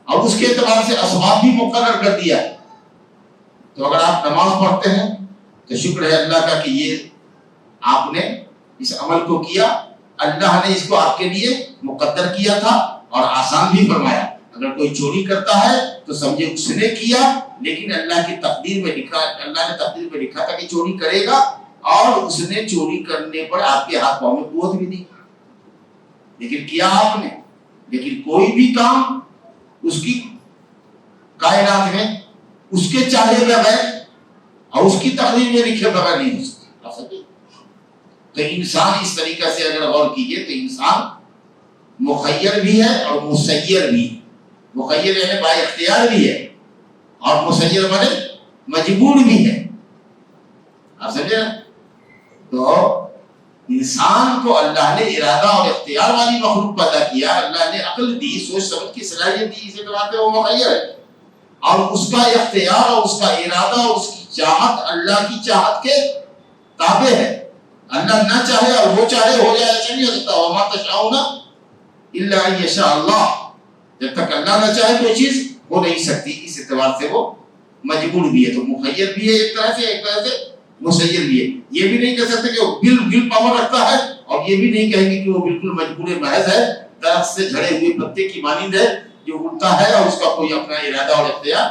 اور اس کے اعتبار سے اسباب بھی مقرر کر دیا ہے. تو اگر آپ نماز پڑھتے ہیں تو شکر ہے اللہ کا کہ یہ آپ نے اس عمل کو کیا, اللہ نے اس کو آپ کے لیے مقدر کیا تھا اور آسان بھی فرمایا. اگر کوئی چوری کرتا ہے تو سمجھے اس نے کیا, لیکن اللہ کی تقدیر میں لکھا, اللہ نے تقدیر میں لکھا تھا کہ چوری کرے گا, اور اس نے چوری کرنے پر آپ کے ہاتھ پاؤں میں قوت بھی دی, لیکن کیا آپ نے. لیکن کوئی بھی کام اس کی کائنات میں اس کے چاہے بغیر اور اس کی تقدیر میں لکھے بغیر نہیں ہو سکتا. تو انسان اس طریقے سے اگر غور کیجئے تو انسان مخیر بھی ہے اور مسیر بھی. مخیر یعنی با اختیار بھی ہے اور مسیر مانے مجبور بھی ہے. آپ سمجھے نا؟ تو انسان کو اللہ نے ارادہ اور اختیار والی مخلوق پیدا کیا, اللہ نے عقل دی, سوچ سمجھ کی صلاحیت دی, اسے کہتے ہیں وہ مخیر ہے, اور اس کا اختیار اور اس کا ارادہ اور اس کی چاہت اللہ کی چاہت کے تابع ہے. اللہ نہ چاہے اور وہ چاہے ہو جائے, ایسا نہیں ہو سکتا. وما تشاؤون الا ان یشاء اللہ, جب تک اللہ نہ چاہے کوئی چیز ہو نہیں سکتی. اس اعتبار سے وہ مجبور بھی ہے, تو مخیر بھی ہے ایک طرح سے مسیر بھی ہے. یہ بھی نہیں کہہ سکتے کہ وہ ول پاور رکھتا ہے, اور یہ بھی نہیں کہیں گے کہ وہ بالکل مجبور محض ہے, درخت سے جھڑے ہوئے پتے کی مانند ہے جو اڑتا ہے اور اس کا کوئی اپنا ارادہ اور اختیار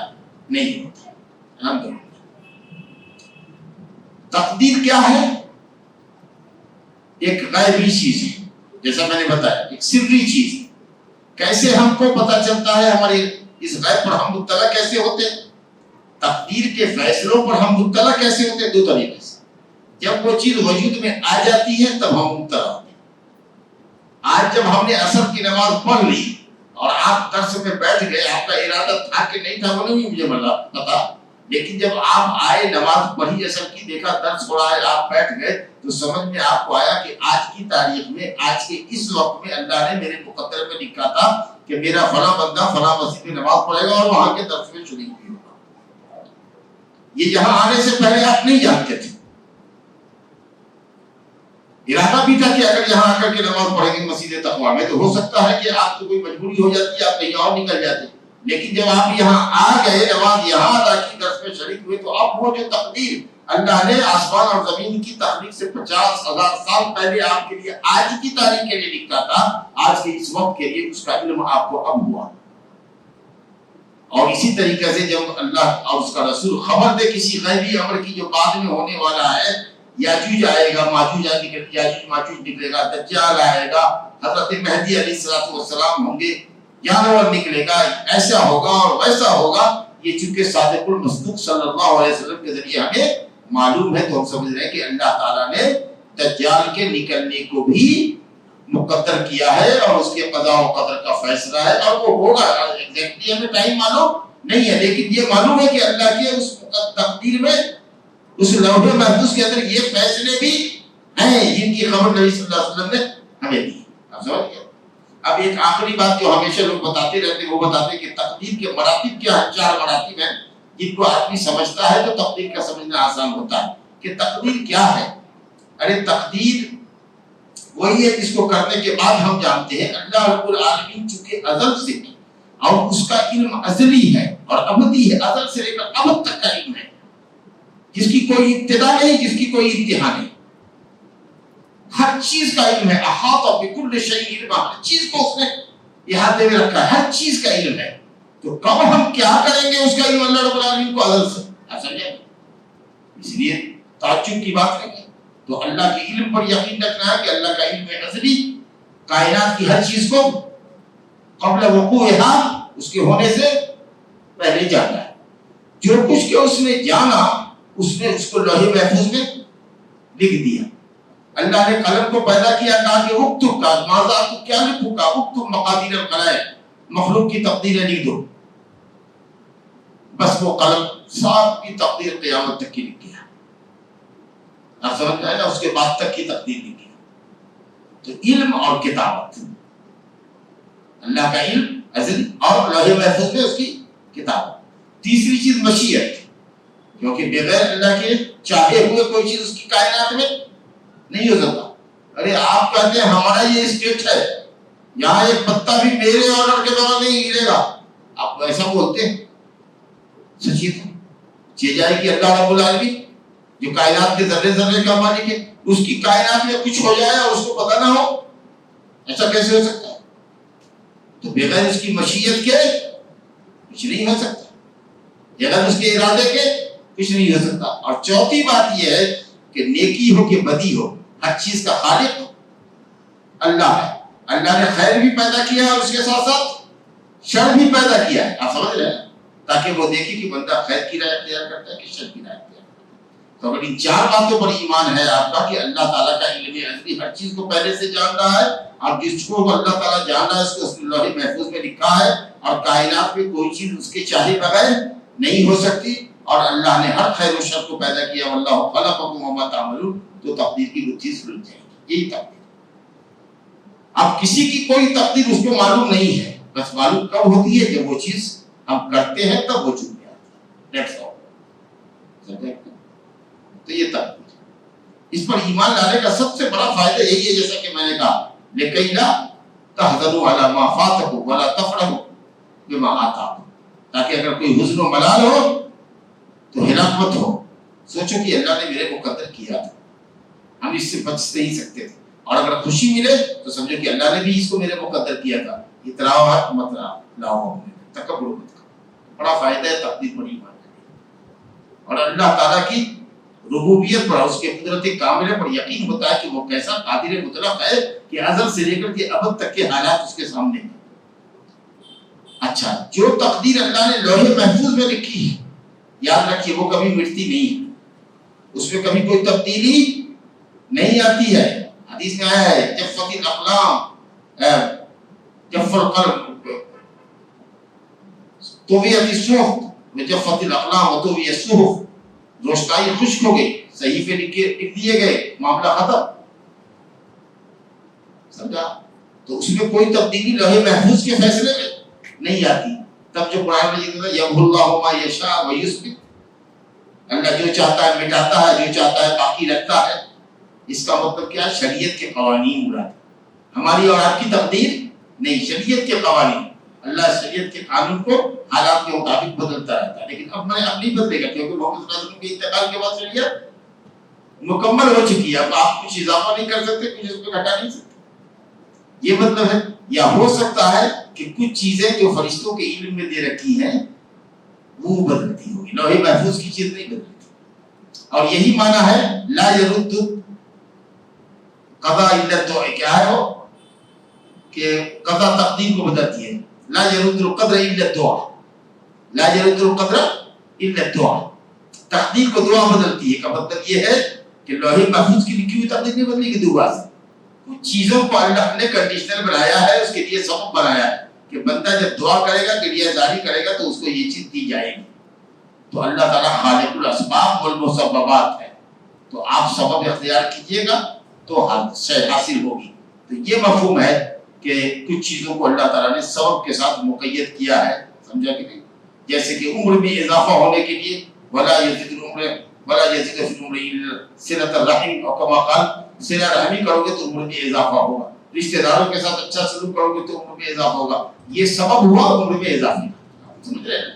نہیں ہوتا. تقدیر کیا ہے؟ ایک غیبی چیز ہے, جیسا میں نے بتایا, ایک سری چیز ہے. کیسے ہم کو پتہ چلتا ہے, ہمارے اس غیب پر ہم مطلع کیسے ہوتے ہیں, تقدیر کے فیصلوں پر ہم مطلع کیسے ہوتے ہیں؟ دو طریقے سے. جب وہ چیز وجود میں آ جاتی ہے تب ہم مطلع ہوتے ہیں. آج جب ہم نے عصر کی نماز پڑھ لی اور آپ درس میں بیٹھ گئے, آپ کا ارادہ تھا کہ نہیں تھا وہ نہیں مجھے پتا, لیکن جب آپ آئے, نماز پڑھی, عصر کی, دیکھا درس ہو رہا ہے, آپ بیٹھ گئے, تو سمجھ میں آپ کو آیا کہ آج کی تاریخ میں, آج کے اس وقت میں اللہ نے میرے مقدر میں لکھا تھا کہ میرا فلاں بندہ فلاں مسجد میں نماز پڑھے گا اور وہاں کے درس میں شریک بھی ہوگا. یہ یہاں آنے سے پہلے آپ نہیں جانتے تھے. ارادہ بھی تھا کہ اگر یہاں آ کر کے نماز پڑھیں گے مسجد تقویٰ میں تو ہو سکتا ہے کہ آپ کو کوئی مجبوری ہو جاتی ہے, آپ کہیں اور نکل جاتے. لیکن جب آپ یہاں آ گئے, نماز یہاں ادا کی, درس میں شریک ہوئے, تو اب وہ جو تقدیر اللہ نے آسمان اور زمین کی تخلیق سے 50,000 سال پہلے آپ کے لیے آج کی تاریخ کے لیے لکھا تھا, آج کے اس وقت کے لیے اس کا علم آپ کو اب ہوا. اور اسی طریقے سے جب اللہ اور اس کا رسول خبر دے کسی غیبی امر کی جو بعد میں ہونے والا ہے, یاجوج آئے گا, ماجوج نکلے گا, دجال آئے گا, حضرت مہدی علیہ السلام ہوں گے, جانور نکلے گا, ایسا ہوگا اور ویسا ہوگا, یہ چونکہ صادق المصدوق صلی اللہ علیہ وسلم کے ذریعے ہمیں معلوم ہے, تو ہم سمجھ رہے ہیں کہ اللہ تعالیٰ نے دجال کے نکلنے کو بھی مقدر کیا ہے اور اس کے قضاء و قدر کا فیصلہ ہے, اور وہ ہوگا. ایگزیکٹلی ہمیں ٹائم معلوم نہیں ہے, لیکن یہ معلوم ہے کہ اللہ کے اس تقدیر میں, اس لوح محفوظ کے اندر یہ فیصلے بھی ہیں جن کی خبر نبی صلی اللہ علیہ وسلم نے ہمیں دی. آپ سمجھ گئے؟ اب ایک آخری بات جو ہمیشہ لوگ بتاتے رہتے ہیں, وہ بتاتے ہیں کہ تقدیر کے مراتب کیا ہیں. 4 مراتب ہیں جن کو آدمی سمجھتا ہے تو تقدیر کا سمجھنا آسان ہوتا ہے. کہ تقدیر کیا ہے؟ ارے تقدیر وہی ہے جس کو کرنے کے بعد ہم جانتے ہیں اللہ رب العالمین چونکہ ازل سے اور اس کا علم ازلی ہے اور ابدی ہے, ازل سے لے کر ابد تک کا علم ہے, جس کی کوئی ابتدا نہیں, جس کی کوئی انتہا نہیں. ہر چیز کا علم ہے. احاطہ بکل شیء علما, ہر چیز کو اس نے احاطے میں رکھا ہے, ہر چیز کا علم ہے. تو کب ہم کیا کریں گے اس کا علم اللہ رب العالمین کو ازل سے. آپ سمجھے؟ اس لیے تعجب کی بات نہیں ہے. تو اللہ کے علم پر یقین رکھنا ہے کہ اللہ کا علم ازلی کائنات کی ہر چیز کو قبل وقوعها اس کے ہونے سے پہلے جانا ہے. جو کچھ کہ اس نے جانا اس نے اس کو لوح محفوظ میں لکھ دیا. اللہ نے قلم کو پیدا کیا, کہا کہ اکتب کا ماذا تو کیا لکھوں کا, اکتب مقادیر الخلائق, مخلوق کی تقدیریں لکھ دو. بس وہ قلم سب کی تقدیر قیامت تک کی لکھ گیا. آپ سمجھ رہے ہیں نا, اس کے بعد تک کی تقدیر لکھ گیا. تو علم اور کتابت, اللہ کا علم ازل اور لوح محفوظ میں اس کی کتابت. تیسری چیز مشیت, کیونکہ بغیر اللہ کے چاہے ہوئے کوئی چیز اس کی کائنات میں نہیں ہو سکتا. ارے آپ کہتے ہیں ہمارا یہ اسٹیٹ ہے, یہاں ایک پتا بھی میرے آرڈر کے دوران نہیں گرے گا, آپ ایسا بولتے ہیں؟ سچی تو چیز جائے کہ اللہ رب العالمین جو کائنات کے ذرے ذرے کا مالک ہے, اس کی کائنات میں کچھ ہو جائے اور اس کو پتہ نہ ہو, ایسا کیسے ہو سکتا ہے؟ تو بغیر اس کی مشیت کے کچھ نہیں ہو سکتا, بغیر اس کے ارادے کے کچھ نہیں ہو سکتا. اور چوتھی بات یہ ہے کہ نیکی ہو کہ بدی ہو, ہر چیز کا خالق اللہ ہے. اللہ نے خیر بھی پیدا کیا ہے اور اس کے ساتھ ساتھ شر بھی پیدا کیا ہے. آپ سمجھ رہے ہیں, تاکہ وہ دیکھے کہ بندہ خیر کی رائے اختیار کرتا ہے کہ شر کی رائے اختیار کرتا ہے. تو اگر ان چار باتوں پر ایمان ہے آپ کا کہ اللہ تعالیٰ کا علم ازلی ہر چیز کو پہلے سے جان رہا ہے, اور جس کو اللہ تعالیٰ جان رہا ہے اس کو اس لوح محفوظ میں لکھا ہے, اور کائنات میں کوئی چیز اس کے چاہے بغیر نہیں ہو سکتی, اور اللہ نے ہر خیر و شر کو پیدا کیا, واللہ خلقکم وما تعملون, تو تقدیر کی گتھی سلجھ جائے گی. یہی تقدیر. اب کسی کی کوئی تقدیر اس کو معلوم نہیں ہے, بس معلوم کب ہوتی ہے جب وہ چیز ہم کرتے ہیں تب وہ چن جاتی ہے. That's all. تو یہ تقدیر, اس پر ایمان لانے کا سب سے بڑا فائدہ یہی ہے, جیسا کہ میں نے کہا, لکئی لا تحزنوا علی ما فاتکم ولا تفرحوا بما آتاکم, تاکہ اگر کوئی حزن و ملال ہو تو ہلاک مت ہو, سوچو کہ اللہ نے میرے مقدر کیا تھا, ہم اس سے بچ نہیں سکتے تھے, اور اگر خوشی ملے تو سمجھو کہ اللہ نے بھی اس کو میرے مقدر کیا تھا. اتراؤ مت لاؤ, تکبر مت کرو. بڑا فائدہ ہے تقدیر پر ایمان کرنے, اور اللہ تعالیٰ کی ربوبیت پر, اس کے قدرت کاملہ پر یقین ہوتا ہے کہ وہ کیسا قادر مطلق ہے کہ ازل سے لے کر کے ابد تک کے حالات اس کے سامنے ہیں. اچھا, جو تقدیر اللہ نے لوح محفوظ میں لکھی ہے, یاد رکھیے وہ کبھی مٹتی نہیں ہے, اس میں کبھی کوئی تبدیلی نہیں آتی ہے. حدیث میں آیا ہے جفت الاقلام جف القلم طویت الصحف وجفت الاقلام وطوی الصحف, روشنائی خشک ہو گئی, صحیفے لکھ دیے گئے, معاملہ ختم. سمجھا؟ تو اس میں کوئی تبدیلی لوح محفوظ کے فیصلے میں نہیں آتی. تب جو قرآن میں یہ کہتا ہے یمحو اللہ ما یشاء ویثبت, اللہ جو چاہتا ہے مٹاتا ہے, جو چاہتا ہے باقی رکھتا ہے. اس کا مطلب کیا ہے؟ شریعت کے قوانین مراد, ہماری اور آپ کی تقدیر نہیں, شریعت کے قوانین. اللہ شریعت کے قانون کو حالات کے مطابق بدلتا رہتا ہے, لیکن اب میں اب نہیں بدلے گا, کیونکہ محمد صلی اللہ علیہ وسلم کے انتقال کے بعد شریعت مکمل ہو چکی ہے. اب آپ کچھ اضافہ نہیں کر سکتے, کچھ اس پہ گھٹا نہیں سکتے. یہ مطلب ہے. یا ہو سکتا ہے کہ کچھ چیزیں جو فرشتوں کے علم میں دے رکھی ہیں وہ بدلتی ہوگی, لوح محفوظ کی چیز نہیں بدلتی. اور یہی معنی ہے لا يرد قضاء الا الدعاء, کیا ہے وہ کہ قضا تقدیر کو بدلتی ہے. لا يرد القدر الا الدعاء, لا يرد القدر الا الدعاء, تقدیر کو دعا بدلتی ہے. کا مطلب یہ ہے کہ لوح محفوظ کی لکھی ہوئی تقدیر نہیں بدلے گی دعا سے. کچھ چیزوں کو اللہ نے کنڈیشنل بنایا ہے, اس کے لیے سبب بنایا ہے کہ بندہ جب دعا کرے گا, گریہ زاری کرے گا تو اس کو یہ چیز دی جائے گی. تو اللہ تعالیٰ خالق الاسباب والمسببات ہے, تو آپ سبب اختیار کیجئے گا تو حاصل ہوگی. تو یہ مفہوم ہے کہ کچھ چیزوں کو اللہ تعالیٰ نے سبب کے ساتھ مقید کیا ہے, سمجھا کہ نہیں؟ جیسے کہ عمر میں اضافہ ہونے کے لیے ولا یزید العمر ولا یزید فی العمر الا صلۃ الرحم, اور کما قال صلہ رحمی کرو گے تو عمر میں اضافہ ہوگا, رشتہ داروں کے ساتھ اچھا سلوک کرو گے تو عمر میں اضافہ ہوگا. یہ سبب ہوا عمر میں اضافے کا, سمجھ رہے ہیں؟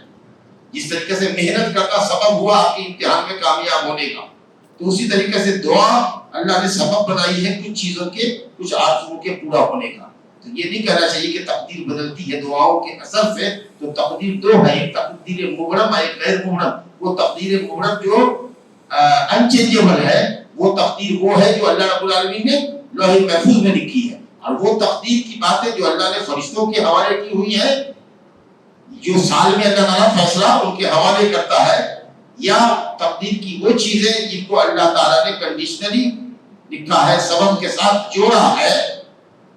جس طریقے سے محنت کرنا سبب ہوا آپ کے امتحان میں کامیاب ہونے کا, تو اسی طریقے سے دعا اللہ نے سبب بنائی ہے کچھ چیزوں کے, کچھ آرزوؤں کے پورا ہونے کا. تو یہ نہیں کہنا چاہیے کہ تقدیر بدلتی ہے دعاؤں کے اثر سے, تو تقدیر دو ہے، ایک تقدیر مبرم ہے، ایک غیر مبرم. وہ تقدیر مبرم جو انچینجیبل ہے، وہ تقدیر وہ ہے جو اللہ رب العالمین نے لوح محفوظ میں لکھی ہے. اور وہ تقدیر کی باتیں جو اللہ نے فرشتوں کے حوالے کی ہوئی ہیں، جو سال میں اللہ تعالیٰ فیصلہ ان کے حوالے کرتا ہے، یا تقدیر کی وہ چیزیں جن کو اللہ تعالیٰ نے کنڈیشنلی لکھا ہے، سبب کے ساتھ جوڑا ہے،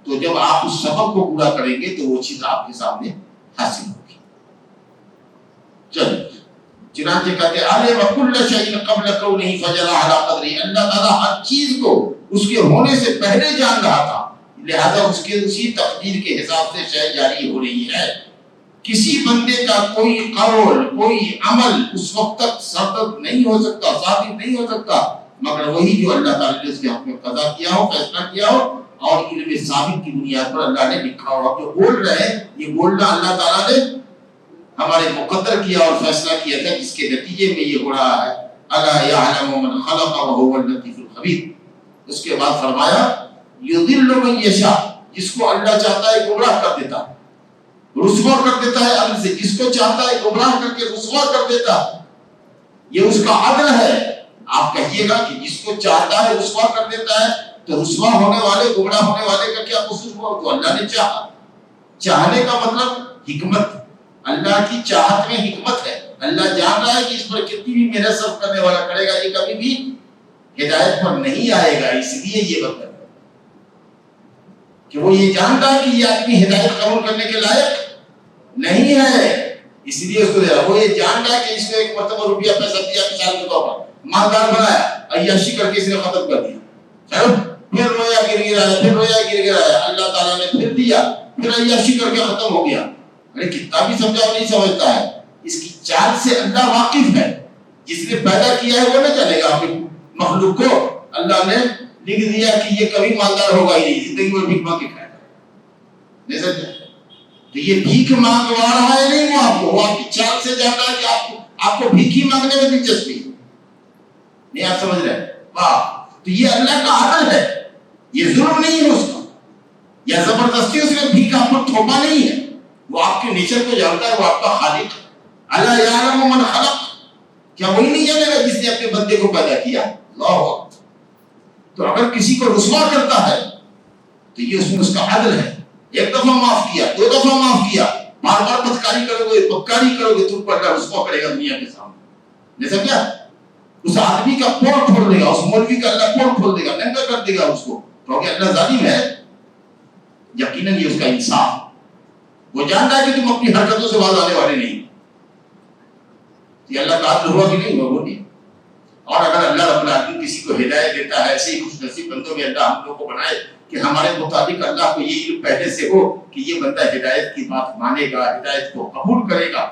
تو جب آپ اس سبب کو پورا کریں گے تو وہ چیز آپ کے سامنے حاصل ہوگی. چلیے چنانچہ کہتے ہیں عَلِمَ كُلَّ شَيْءٍ قَبْلَ كَوْنِهِ فَجَرَى عَلَى قَدْرِهِ. اللہ تعالیٰ ہر چیز کو اس کے ہونے سے پہلے جان رہا تھا، لہذا اس کے اسی تقدیر کے حساب سے شے جاری ہو رہی ہے. کسی بندے کا کوئی قول، کوئی عمل اس وقت تک ثابت نہیں ہو سکتا، ثابت نہیں ہو سکتا، مگر وہی جو اللہ تعالیٰ نے اس کے حق میں قضا کیا ہو، فیصلہ کیا ہو، اور علم ثابت کی بنیاد پر اللہ نے لکھا ہو. جو بول رہے ہیں یہ بولنا اللہ تعالیٰ نے ہمارے مقدر کیا اور فیصلہ کیا تھا، جس کے نتیجے میں یہ ہو رہا ہے. الا یعلم من خلق وهو اللطیف الخبیر. اس کے بعد فرمایا یضل من یشاء، جس کو اللہ چاہتا ہے گمراہ کر دیتا ہے، رسوا کر دیتا ہے عدل سے. جس کو چاہتا ہے گمراہ کر کے رسوا کر دیتا ہے، یہ اس کا عدل ہے. آپ کہیے گا کہ جس کو چاہتا ہے رسوا کر دیتا ہے، تو رسوا ہونے والے، گمراہ ہونے والے کا کیا قصور ہوا؟ تو اللہ نے چاہا. چاہنے کا مطلب حکمت، اللہ کی چاہت میں حکمت ہے. اللہ جان رہا ہے کہ اس پر کتنی بھی محنت صرف کرنے والا کرے گا، یہ کبھی بھی ہدایت پر نہیں آئے گا. اس لیے یہ مطلب ہے کہ وہ یہ جانتا ہے کہ یہ آدمی ہدایت قبول کرنے کے لائق نہیں ہے، اس لیے اس کو دے رہا. وہ یہ جان رہا ہے کہ اس کو ایک مرتبہ روپیہ پیسہ دیا مثال کے طور پر، مالدار بنایا، عیاشی کر کے اس نے ختم کر دیا، پھر رویا گر گرایا، پھر رویا گر گرایا، اللہ تعالیٰ نے پھر دیا، پھر عیاشی کر کے ختم ہو گیا. ارے کتنا بھی سمجھا نہیں سمجھتا ہے. اس کی چال سے اللہ واقف ہے. جس نے پیدا کیا ہے وہ نہ چلے گا. اپنی مخلوق کو اللہ نے لکھ دیا کہ یہ کبھی مالدار ہوگا ہی نہیں، زندگی میں بھیک مانگ کے کھائے گا. نہیں سمجھا؟ تو یہ بھیک مانگوا رہا ہے نہیں، وہ آپ کو، وہ آپ کی چال سے جان رہا ہے کہ آپ کو بھیک ہی مانگنے میں دلچسپی نہیں. آپ سمجھ رہے ہیں؟ واہ. تو یہ اللہ کا عدل ہے، یہ ظلم نہیں ہے اس کا، یا زبردستی اس نے بھیک آپ پر تھوپا نہیں ہے. وہ آپ کے نیچر کو جانتا ہے، وہ آپ کا خالق ہے. الا یعلم من خلق، کیا وہی نہیں جانے گا جس نے اپنے بندے کو پیدا کیا؟ اللہ اکبر. تو اگر کسی کو رسوا کرتا ہے تو یہ اس میں اس کا عدل ہے. ایک دفعہ معاف کیا، دو دفعہ معاف کیا، بار بار بدکاری کرو گے، بدکاری کرو گے، تم پر اللہ رسوا کرے گا دنیا کے سامنے. نہیں سمجھا؟ اس آدمی کا پور کھول دے گا، اس مولوی کا اللہ پور کھول دے گا، ننگا کر دے گا اس کو، کیونکہ اللہ ظالم ہے. یقیناً یہ اس کا انصاف. وہ جانتا ہے کہ تم اپنی حرکتوں سے باز آنے والے نہیں. یہ اللہ کا عدل ہوا کہ نہیں ہوا؟ وہ نہیں. اور اگر اللہ رب العالمین کسی کو ہدایت دیتا ہے، ایسے ہی خوش نصیب بندوں میں اللہ ہم لوگ کو بنائے کہ ہمارے مطابق اللہ کو یہ علم پہلے سے ہو کہ یہ بندہ ہدایت کی بات مانے گا، ہدایت کو قبول کرے گا.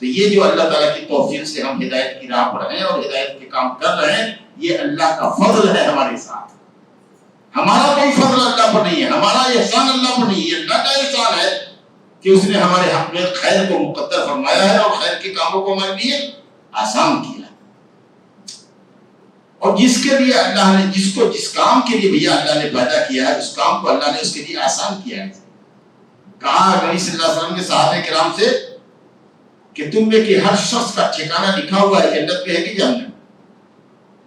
تو یہ جو اللہ تعالیٰ کی توفیق سے ہم ہدایت کی راہ پر ہیں اور ہدایت کے کام کر رہے ہیں، یہ اللہ کا فضل ہے ہمارے ساتھ. ہمارا کوئی فضل اللہ پر نہیں ہے، ہمارا احسان اللہ پر نہیں ہے. یہ اللہ کا احسان ہے کہ اس نے ہمارے حق میں خیر کو مقدر فرمایا ہے اور خیر کے کاموں کو ہمارے لیے آسان کیا. اور جس کے لیے اللہ نے، جس کو جس کام کے لیے بھیا اللہ نے پیدا کیا ہے، اس کام کو اللہ نے اس کے لیے آسان کیا ہے. کہا نبی صلی اللہ علیہ وسلم کے صحابہ کرام سے کہ تم میں کہ ہر شخص کا ٹھکانہ لکھا ہوا ہے جنت میں ہے کہ جہنم.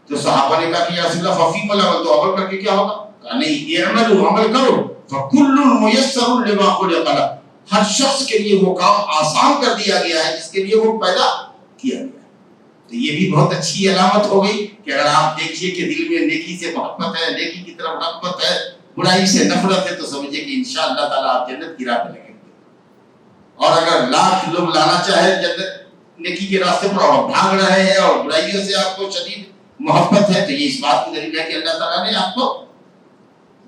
تو صحابہ نے کہا کہ یا رسول اللہ ففیم العمل، تو عمل کر کے کیا ہوگا؟ کہا نہیں، اعملوا، عمل کرو، فکل میسر لما خلق له، ہر شخص کے لیے وہ کام آسان کر دیا گیا ہے جس کے لیے وہ پیدا کیا گیا. تو یہ بھی بہت اچھی علامت ہو گئی کہ اگر آپ دیکھیے کہ دل میں نیکی سے محبت ہے، نیکی کی طرف رغبت ہے، برائی سے نفرت ہے، تو سمجھیے کہ انشاءاللہ تعالیٰ آپ جنت کی راہ پہ لگیں گے. اور اگر لاکھ لوگ لانا چاہے جنت نیکی کے راستے پر اور بھاگ رہے ہیں اور برائیوں سے آپ کو شدید محبت ہے، تو یہ اس بات کی دلیل ہے کہ اللہ تعالیٰ نے آپ کو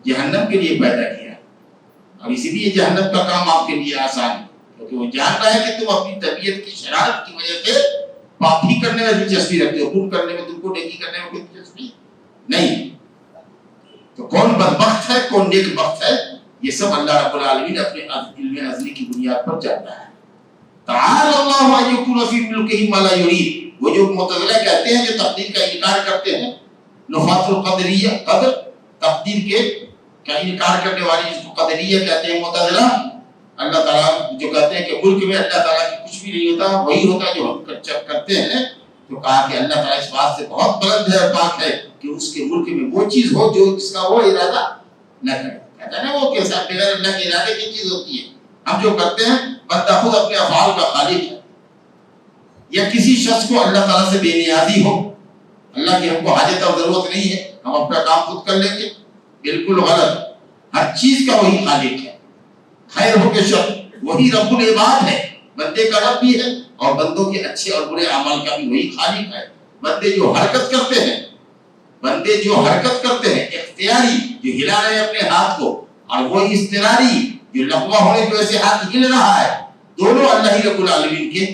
جہنم کے لیے پیدا کیا، اور اسی لیے جہنم کا کام آپ کے لیے آسان ہے، کیونکہ وہ جان رہا ہے کہ تم اپنی طبیعت کی شرارت کی وجہ سے پاپ ہی کرنے میں دلچسپی رکھتے ہو، پور کرنے میں، تم کو نیکی کرنے میں کوئی دلچسپی نہیں. تو کون بدبخت ہے، کون نیک بخت ہے، یہ سب اللہ رب العالمین اپنے علم ازلی کی بنیاد پر جانتا ہے. تعالی اللہ ان یکون فی ملکہ ما لا یرید. وہ جو معتزلہ کہتے ہیں، جو تقدیر کا انکار کرتے ہیں، نفاة القدریہ، قدر تقدیر کے کا انکار کرنے والی، جس کو قدریہ کہتے ہیں معتزلہ. اللہ تعالیٰ جو کہتے ہیں کہ ملک میں اللہ تعالیٰ کی کچھ بھی نہیں ہوتا، وہی ہوتا جو ہم کرتے ہیں. تو کہا کہ اللہ تعالیٰ اس بات سے بہت بلند ہے اور پاک ہے کہ اس کے ملک میں وہ چیز ہو جو جس کا وہ ارادہ نہ کرے. کہتا ہے نا وہ کیسا بغیر اللہ کے ارادے کی چیز ہوتی ہے. ہم جو کرتے ہیں بندہ خود اپنے افعال کا خالق ہے. یا کسی شخص کو اللہ تعالیٰ سے بے نیازی ہو، اللہ کی ہم کو حاجت اور ضرورت نہیں ہے، ہم اپنا کام خود کر لیں گے، بالکل غلط. ہر چیز کا وہی خالق ہے، خیر ہو کہ شر، وہی رب العباد ہے، بندے کا رب بھی ہے اور بندوں کے اچھے اور برے اعمال کا بھی وہی خالق ہے. بندے جو حرکت کرتے ہیں اختیاری، جو ہلا رہے ہیں اپنے ہاتھ کو، اور وہ اضطراری جو لقوہ ہونے کی وجہ سے ہاتھ ہل رہا ہے، دونوں اللہ ہی رب العالمین کے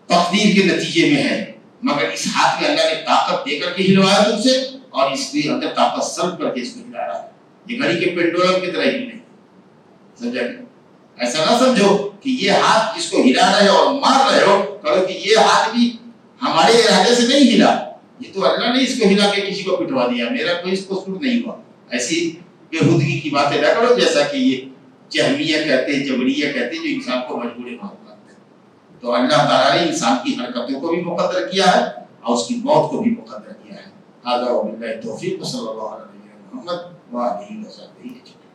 تقدیر کے نتیجے میں ہے. مگر اس ہاتھ میں اللہ نے طاقت دے کر کے ہلوایا تم سے، اور اس کے اندر طاقت سلب کر کے اس کو ہلا رہا ہے. یہ گھڑی کے پینڈولم کی طرح ہی نہیں، سمجھا؟ ایسا نہ سمجھو کہ یہ ہاتھ جس کو ہلا رہے ہو اور مار رہے ہو، کہو کہ یہ ہاتھ بھی ہمارے ارادے سے نہیں ہلا، یہ تو اللہ نے اس کو ہلا کے کسی کو پٹوا دیا، میرا کوئی اس کو سود نہیں ہوا. ایسی بےہودگی کی باتیں نہ کرو جیسا کہ یہ جہمیہ کہتے ہیں، جبریہ کہتے ہیں، جو انسان کو مجبور معلومات ہے. تو اللہ تعالیٰ نے انسان کی حرکتوں کو بھی مقدر کیا ہے اور اس کی موت کو بھی مقدر کیا ہے. هذا وبالله التوفيق، وصلى الله على نبينا محمد وآله وصحبه أجمعين.